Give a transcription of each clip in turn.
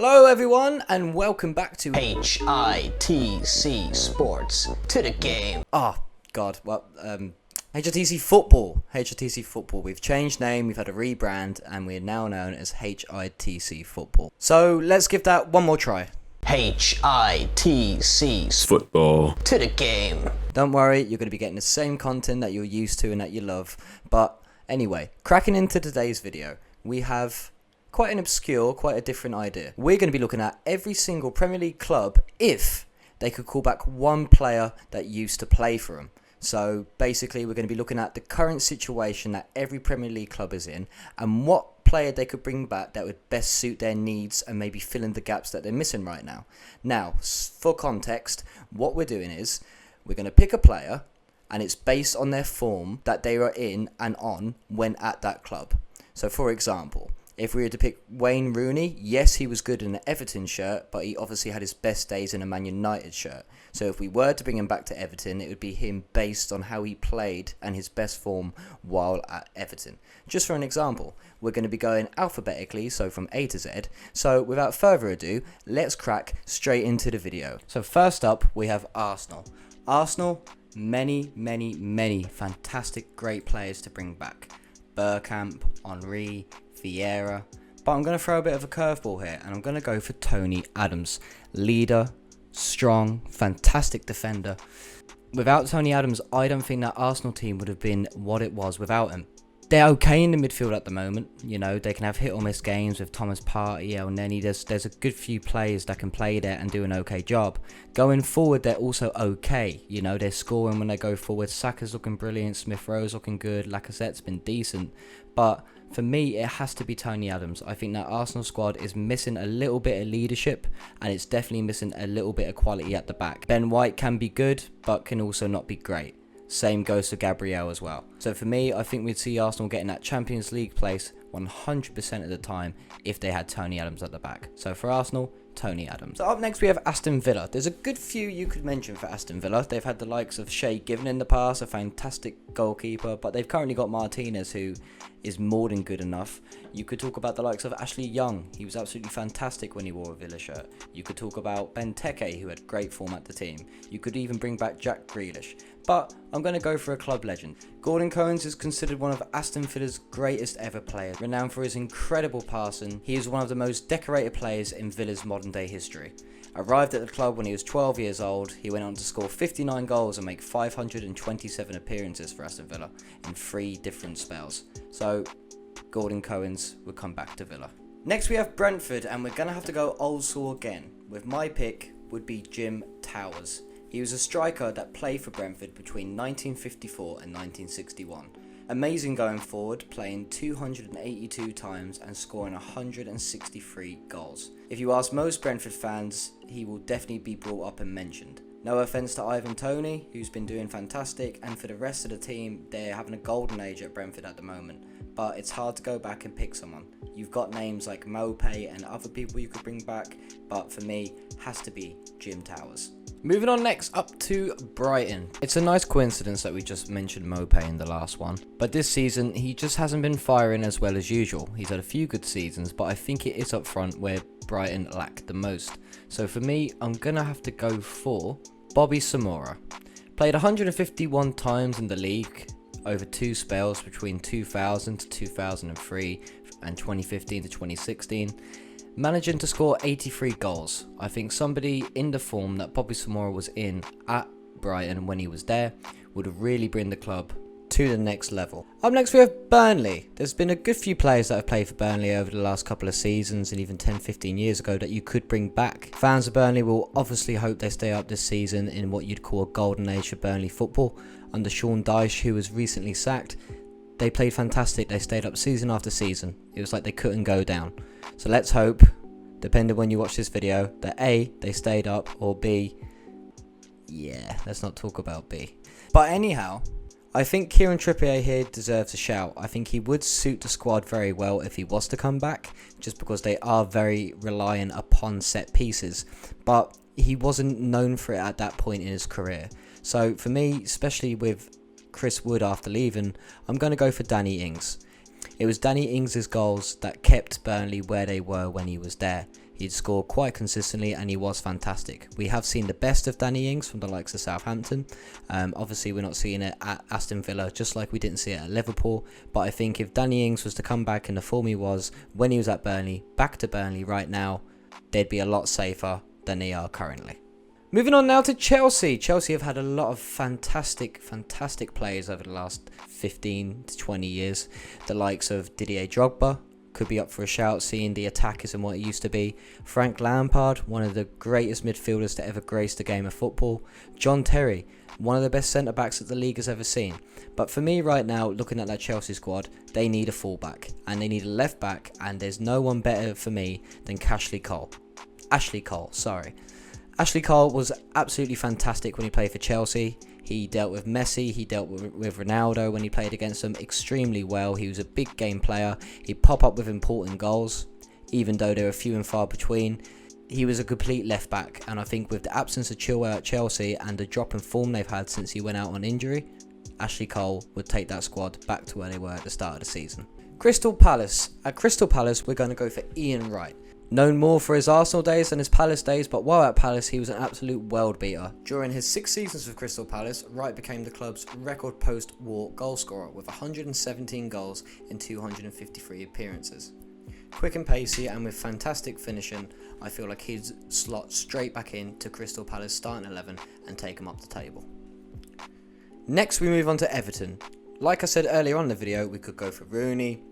Hello everyone and welcome back to HITC Sports to the game. Oh god, well HITC Football. HITC Football. We've changed name, we've had a rebrand, and we're now known as HITC Football. So let's give that one more try. HITC Football to the game. Don't worry, you're going to be getting the same content that you're used to and that you love. But anyway, cracking into today's video, we have quite an obscure, quite a different idea. We're going to be looking at every single Premier League club if they could call back one player that used to play for them. So basically we're going to be looking at the current situation that every Premier League club is in and what player they could bring back that would best suit their needs and maybe fill in the gaps that they're missing right now. Now, for context, what we're doing is we're going to pick a player and it's based on their form that they are in and on when at that club. So for example, if we were to pick Wayne Rooney, yes, he was good in an Everton shirt, but he obviously had his best days in a Man United shirt. So if we were to bring him back to Everton, it would be him based on how he played and his best form while at Everton. Just for an example, we're going to be going alphabetically, so from A to Z. So without further ado, let's crack straight into the video. So first up, we have Arsenal. Arsenal, many fantastic, great players to bring back. Bergkamp, Henry, Vieira, but I'm going to throw a bit of a curveball here and I'm going to go for Tony Adams. Leader, strong, fantastic defender. Without Tony Adams, I don't think that Arsenal team would have been what it was without him. They're okay in the midfield at the moment, you know, they can have hit or miss games with Thomas Partey, El Neni, there's a good few players that can play there and do an okay job. Going forward, they're also okay, you know, they're scoring when they go forward. Saka's looking brilliant, Smith Rowe's looking good, Lacazette's been decent, but for me, it has to be Tony Adams. I think that Arsenal squad is missing a little bit of leadership and it's definitely missing a little bit of quality at the back. Ben White can be good, but can also not be great. Same goes for Gabriel as well. So for me, I think we'd see Arsenal getting that Champions League place 100% of the time if they had Tony Adams at the back. So for Arsenal, Tony Adams. So up next we have Aston Villa. There's a good few you could mention for Aston Villa. They've had the likes of Shay Given in the past, a fantastic goalkeeper, but they've currently got Martinez, who is more than good enough. You could talk about the likes of Ashley Young. He was absolutely fantastic when he wore a Villa shirt. You could talk about Benteke, who had great form at the team. You could even bring back Jack Grealish. But I'm going to go for a club legend. Gordon Coens is considered one of Aston Villa's greatest ever players. Renowned for his incredible passing, he is one of the most decorated players in Villa's modern day history. Arrived at the club when he was 12 years old, he went on to score 59 goals and make 527 appearances for Aston Villa in 3 different spells. So Gordon Coens would come back to Villa. Next we have Brentford, and we're going to have to go old school again. With my pick would be Jim Towers. He was a striker that played for Brentford between 1954 and 1961. Amazing going forward, playing 282 times and scoring 163 goals. If you ask most Brentford fans, he will definitely be brought up and mentioned. No offence to Ivan Toney, who's been doing fantastic, and for the rest of the team, they're having a golden age at Brentford at the moment. But it's hard to go back and pick someone. You've got names like Maupay and other people you could bring back, but for me, has to be Jim Towers. Moving on next up to Brighton. It's a nice coincidence that we just mentioned Maupay in the last one, but this season he just hasn't been firing as well as usual. He's had a few good seasons, but I think it is up front where Brighton lack the most. So for me, I'm gonna have to go for Bobby Samora. Played 151 times in the league over 2 spells between 2000 to 2003 and 2015 to 2016. Managing to score 83 goals. I think somebody in the form that Bobby Samora was in at Brighton when he was there would really bring the club to the next level. Up next we have Burnley. There's been a good few players that have played for Burnley over the last couple of seasons and even 10-15 years ago that you could bring back. Fans of Burnley will obviously hope they stay up this season in what you'd call a golden age for Burnley football. Under Sean Dyche, who was recently sacked, they played fantastic. They stayed up season after season. It was like they couldn't go down. So let's hope, depending when you watch this video, that A, they stayed up, or B, yeah, let's not talk about B. But anyhow, I think Kieran Trippier here deserves a shout. I think he would suit the squad very well if he was to come back, just because they are very reliant upon set pieces. But he wasn't known for it at that point in his career. So for me, especially with Chris Wood after leaving, I'm going to go for Danny Ings. It was Danny Ings' goals that kept Burnley where they were when he was there. He'd score quite consistently and he was fantastic. We have seen the best of Danny Ings from the likes of Southampton. Obviously we're not seeing it at Aston Villa, just like we didn't see it at Liverpool. But I think if Danny Ings was to come back in the form he was when he was at Burnley, back to Burnley right now, they'd be a lot safer than they are currently. Moving on now to Chelsea. Chelsea have had a lot of fantastic players over the last 15 to 20 years. The likes of Didier Drogba could be up for a shout, seeing the attack isn't what it used to be. Frank Lampard, one of the greatest midfielders to ever grace the game of football. John Terry, one of the best centre-backs that the league has ever seen. But for me right now, looking at that Chelsea squad, they need a fullback and they need a left-back, and there's no one better for me than Ashley Cole, sorry. Ashley Cole was absolutely fantastic when he played for Chelsea. He dealt with Messi, he dealt with Ronaldo when he played against them extremely well. He was a big game player. He'd pop up with important goals, even though they were few and far between. He was a complete left back, and I think with the absence of Chilwell at Chelsea and the drop in form they've had since he went out on injury, Ashley Cole would take that squad back to where they were at the start of the season. Crystal Palace. At Crystal Palace, we're going to go for Ian Wright. Known more for his Arsenal days than his Palace days, but while at Palace he was an absolute world beater. During his 6 seasons with Crystal Palace, Wright became the club's record post-war goalscorer with 117 goals in 253 appearances. Quick and pacey and with fantastic finishing, I feel like he'd slot straight back into Crystal Palace starting 11 and take him up the table. Next we move on to Everton. Like I said earlier on in the video, we could go for Rooney,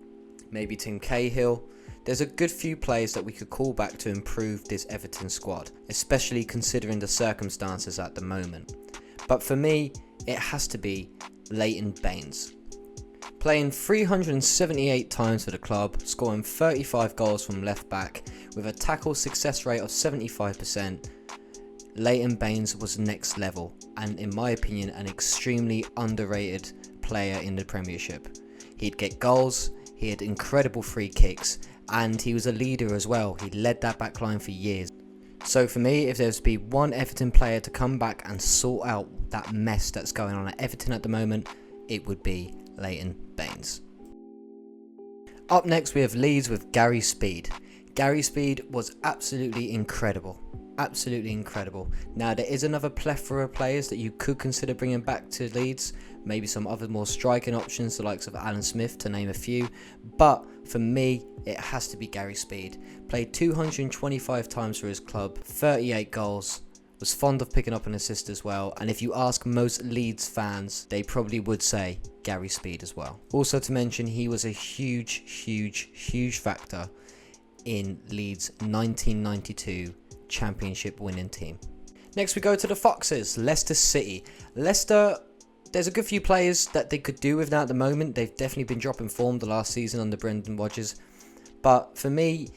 maybe Tim Cahill. There's a good few players that we could call back to improve this Everton squad, especially considering the circumstances at the moment. But for me, it has to be Leighton Baines. Playing 378 times for the club, scoring 35 goals from left back with a tackle success rate of 75%, Leighton Baines was next level and, in my opinion, an extremely underrated player in the Premiership. He'd get goals, he had incredible free kicks, and he was a leader as well. He led that back line for years. So for me, if there's to be one Everton player to come back and sort out that mess that's going on at Everton at the moment, it would be Leighton Baines. Up next we have Leeds with Gary Speed. Gary Speed was absolutely incredible. Absolutely incredible. Now there is another plethora of players that you could consider bringing back to Leeds. Maybe some other more striking options, the likes of Alan Smith, to name a few. But for me, it has to be Gary Speed. Played 225 times for his club, 38 goals. Was fond of picking up an assist as well. And if you ask most Leeds fans, they probably would say Gary Speed as well. Also to mention, he was a huge factor in Leeds' 1992 championship winning team. Next we go to the Foxes, Leicester City. Leicester, there's a good few players that they could do with now at the moment. They've definitely been dropping form the last season under Brendan Rodgers. But for me,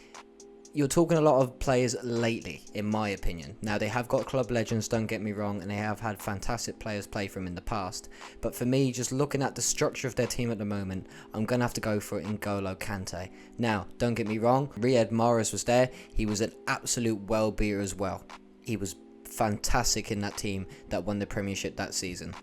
you're talking a lot of players lately, in my opinion. Now, they have got club legends, don't get me wrong, and they have had fantastic players play for them in the past. But for me, just looking at the structure of their team at the moment, I'm going to have to go for N'Golo Kante. Now, don't get me wrong, Riyad Mahrez was there. He was an absolute well-beater as well. He was fantastic in that team that won the Premiership that season.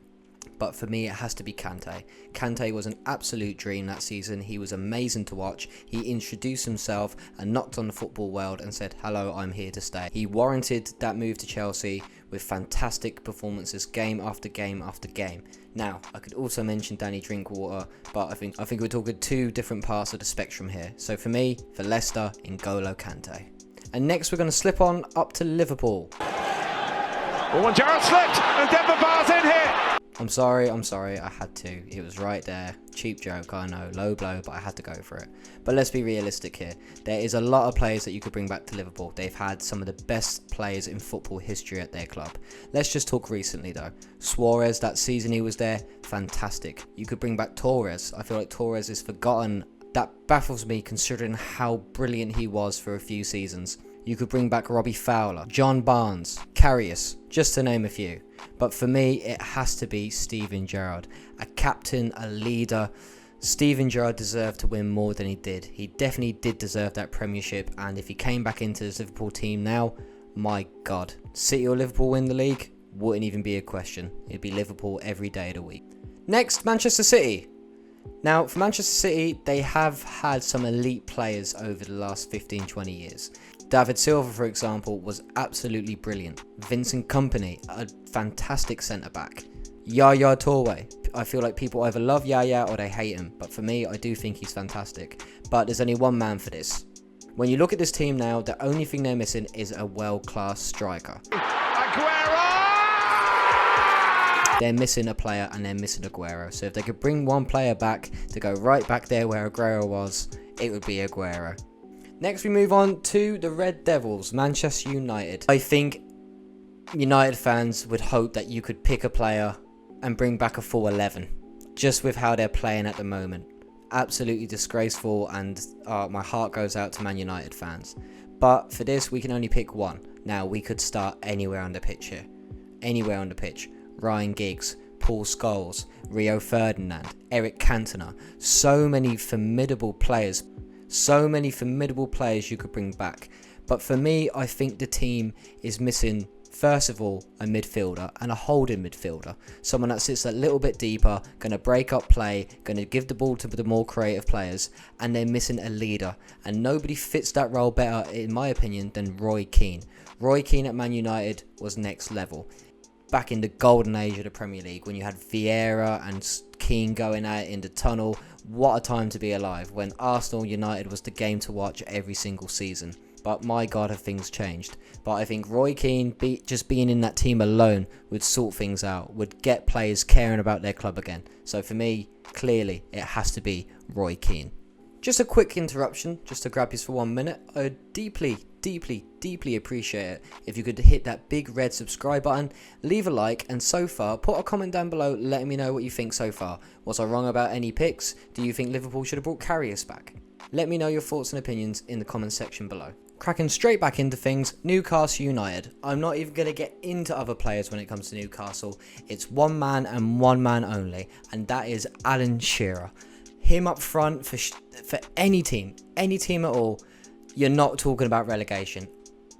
But for me, it has to be Kante. Kante was an absolute dream that season. He was amazing to watch. He introduced himself and knocked on the football world and said, hello, I'm here to stay. He warranted that move to Chelsea with fantastic performances game after game after game. Now, I could also mention Danny Drinkwater, but I think we're talking two different parts of the spectrum here. So for me, for Leicester, N'Golo Kante. And next, we're going to slip on up to Liverpool. Oh, and Gerrard slipped, and Demba Ba's in here. I'm sorry, I had to. It was right there. Cheap joke, I know, low blow, but I had to go for it. But let's be realistic here. There is a lot of players that you could bring back to Liverpool. They've had some of the best players in football history at their club. Let's just talk recently though. Suarez, that season he was there, fantastic. You could bring back Torres. I feel like Torres is forgotten. That baffles me considering how brilliant he was for a few seasons. You could bring back Robbie Fowler, John Barnes, Karius, just to name a few. But for me, it has to be Steven Gerrard. A captain, a leader. Steven Gerrard deserved to win more than he did. He definitely did deserve that Premiership. And if he came back into this Liverpool team now, my God. City or Liverpool win the league? Wouldn't even be a question. It'd be Liverpool every day of the week. Next, Manchester City. Now, for Manchester City, they have had some elite players over the last 15-20 years. David Silva, for example, was absolutely brilliant. Vincent Kompany, a fantastic centre-back. Yaya Toure, I feel like people either love Yaya or they hate him, but for me, I do think he's fantastic. But there's only one man for this. When you look at this team now, the only thing they're missing is a world-class striker. They're missing a player and they're missing Aguero. So if they could bring one player back to go right back there where Aguero was, it would be Aguero. Next we move on to the Red Devils, Manchester United. I think United fans would hope that you could pick a player and bring back a full 11. Just with how they're playing at the moment. Absolutely disgraceful, and my heart goes out to Man United fans. But for this we can only pick one. Now we could start anywhere on the pitch here. Anywhere on the pitch. Ryan Giggs, Paul Scholes, Rio Ferdinand, Eric Cantona. So many formidable players. So many formidable players you could bring back. But for me, I think the team is missing, first of all, a midfielder and a holding midfielder. Someone that sits a little bit deeper, going to break up play, going to give the ball to the more creative players. And they're missing a leader. And nobody fits that role better, in my opinion, than Roy Keane. Roy Keane at Man United was next level. Back in the golden age of the Premier League, when you had Vieira and Keane going out in the tunnel, what a time to be alive, when Arsenal United was the game to watch every single season. But my God, have things changed. But I think Roy Keane, just being in that team alone, would sort things out, would get players caring about their club again. So for me, clearly, it has to be Roy Keane. Just a quick interruption, just to grab you for 1 minute. I would deeply appreciate it if you could hit that big red subscribe button, leave a like, and so far, put a comment down below letting me know what you think so far. Was I wrong about any picks? Do you think Liverpool should have brought Karius back? Let me know your thoughts and opinions in the comment section below. Cracking straight back into things, Newcastle United. I'm not even going to get into other players when it comes to Newcastle. It's one man and one man only, and that is Alan Shearer. Him up front for any team at all, you're not talking about relegation.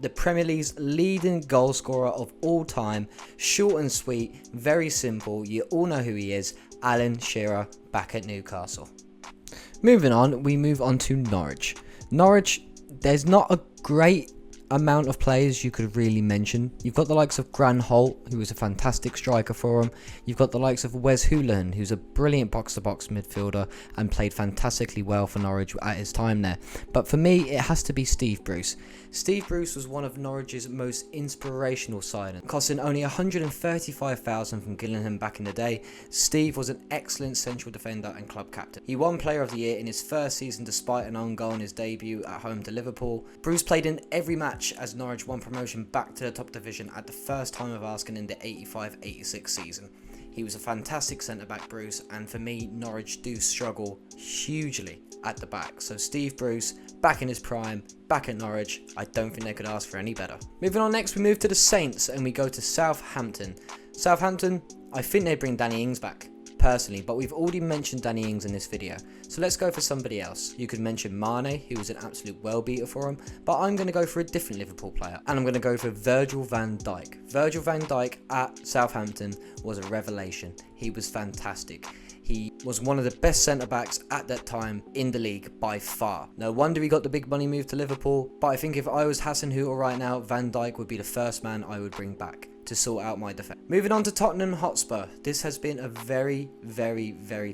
The Premier League's leading goal scorer of all time, short and sweet, very simple. You all know who he is, Alan Shearer, back at Newcastle. Moving on, we move on to Norwich. Norwich, there's not a great amount of players you could really mention. You've got the likes of Grant Holt, who was a fantastic striker for him. You've got the likes of Wes Hoolahan, who's a brilliant box-to-box midfielder and played fantastically well for Norwich at his time there. But for me, it has to be Steve Bruce. Steve Bruce was one of Norwich's most inspirational signings, costing only $135,000 from Gillingham back in the day. Steve was an excellent central defender and club captain. He won Player of the Year in his first season despite an own goal in his debut at home to Liverpool. Bruce played in every match as Norwich won promotion back to the top division at the first time of asking in the 85-86 season. He was a fantastic centre-back, Bruce, and for me, Norwich do struggle hugely at the back. So Steve Bruce, back in his prime, back at Norwich, I don't think they could ask for any better. Moving on next, we move to the Saints and we go to Southampton. Southampton, I think they bring Danny Ings back, personally, but we've already mentioned Danny Ings in this video. So let's go for somebody else. You could mention Mane, who was an absolute well-beater for him, but I'm going to go for a different Liverpool player, and I'm going to go for Virgil van Dijk. Virgil van Dijk at Southampton was a revelation. He was fantastic. He was one of the best centre-backs at that time in the league by far. No wonder he got the big money move to Liverpool, but I think if I was Hasenhüttl right now, Van Dijk would be the first man I would bring back to sort out my defence. Moving on to Tottenham Hotspur. This has been a very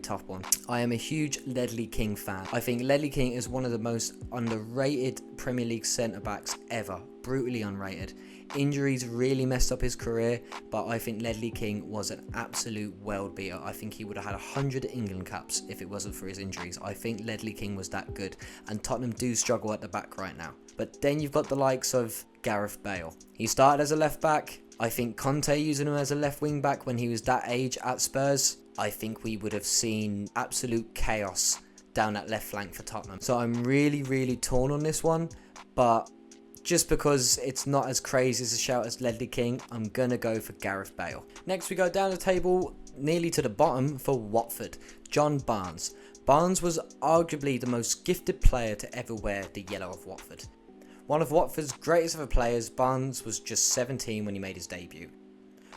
tough one. I am a huge Ledley King fan. I think Ledley King is one of the most underrated Premier League centre-backs ever. Brutally unrated. Injuries really messed up his career, but I think Ledley King was an absolute world beater. I think he would have had 100 England caps if it wasn't for his injuries. I think Ledley King was that good, and Tottenham do struggle at the back right now. But then you've got the likes of Gareth Bale. He started as a left back. I think Conte using him as a left wing back when he was that age at Spurs. I think we would have seen absolute chaos down that left flank for Tottenham. So I'm really torn on this one, but just because it's not as crazy as a shout as Ledley King, I'm going to go for Gareth Bale. Next we go down the table nearly to the bottom for Watford. John Barnes. Barnes was arguably the most gifted player to ever wear the yellow of Watford. One of Watford's greatest ever players, Barnes was just 17 when he made his debut.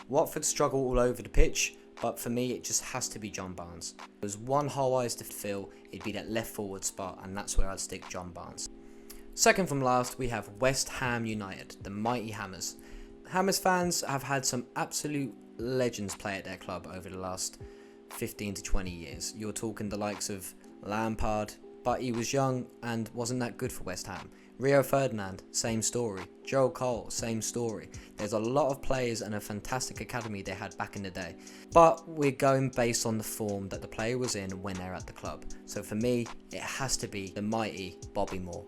Watford struggle all over the pitch, but for me it just has to be John Barnes. If there's one hole I used to fill, it'd be that left forward spot, and that's where I'd stick John Barnes. Second from last, we have West Ham United, the mighty Hammers. Hammers fans have had some absolute legends play at their club over the last 15 to 20 years. You're talking the likes of Lampard, but he was young and wasn't that good for West Ham. Rio Ferdinand, same story. Joel Cole, same story. There's a lot of players and a fantastic academy they had back in the day. But we're going based on the form that the player was in when they're at the club. So for me, it has to be the mighty Bobby Moore.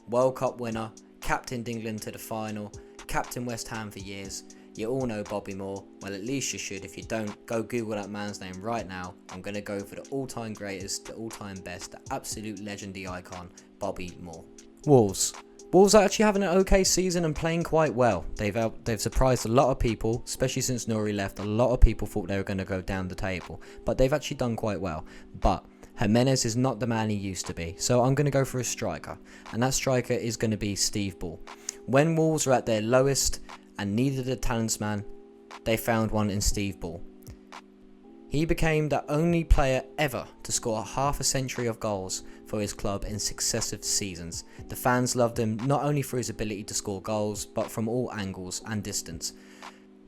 World Cup winner, captained England to the final, captained West Ham for years. You all know Bobby Moore. Well, at least you should. If you don't, go Google that man's name right now. I'm going to go for the all-time greatest, the all-time best, the absolute legendary icon, Bobby Moore. Wolves. Wolves are actually having an okay season and playing quite well. They've surprised a lot of people, especially since Nori left. A lot of people thought they were going to go down the table, but they've actually done quite well. But Jimenez is not the man he used to be, so I'm going to go for a striker, and that striker is going to be Steve Bull. When Wolves were at their lowest and needed a talisman, they found one in Steve Bull. He became the only player ever to score half a century of goals for his club in successive seasons. The fans loved him not only for his ability to score goals, but from all angles and distance,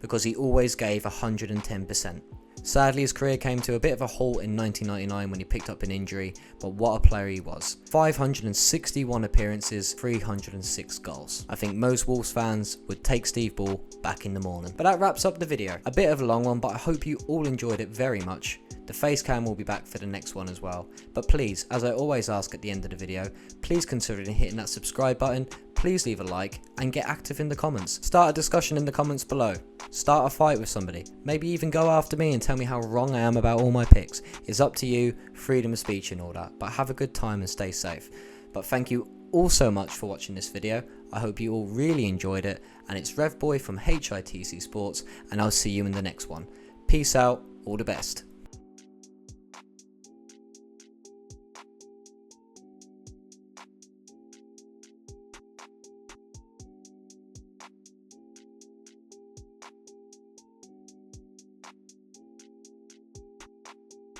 because he always gave 110%. Sadly, his career came to a bit of a halt in 1999 when he picked up an injury, but what a player he was. 561 appearances, 306 goals. I think most Wolves fans would take Steve Bull back in the morning. But that wraps up the video. A bit of a long one, but I hope you all enjoyed it very much. The face cam will be back for the next one as well. But please, as I always ask at the end of the video, please consider hitting that subscribe button, please leave a like, and get active in the comments. Start a discussion in the comments below. Start a fight with somebody. Maybe even go after me and tell me how wrong I am about all my picks. It's up to you, freedom of speech and all that. But have a good time and stay safe. But thank you all so much for watching this video. I hope you all really enjoyed it. And it's Revboiii from HITC Sports, and I'll see you in the next one. Peace out, all the best.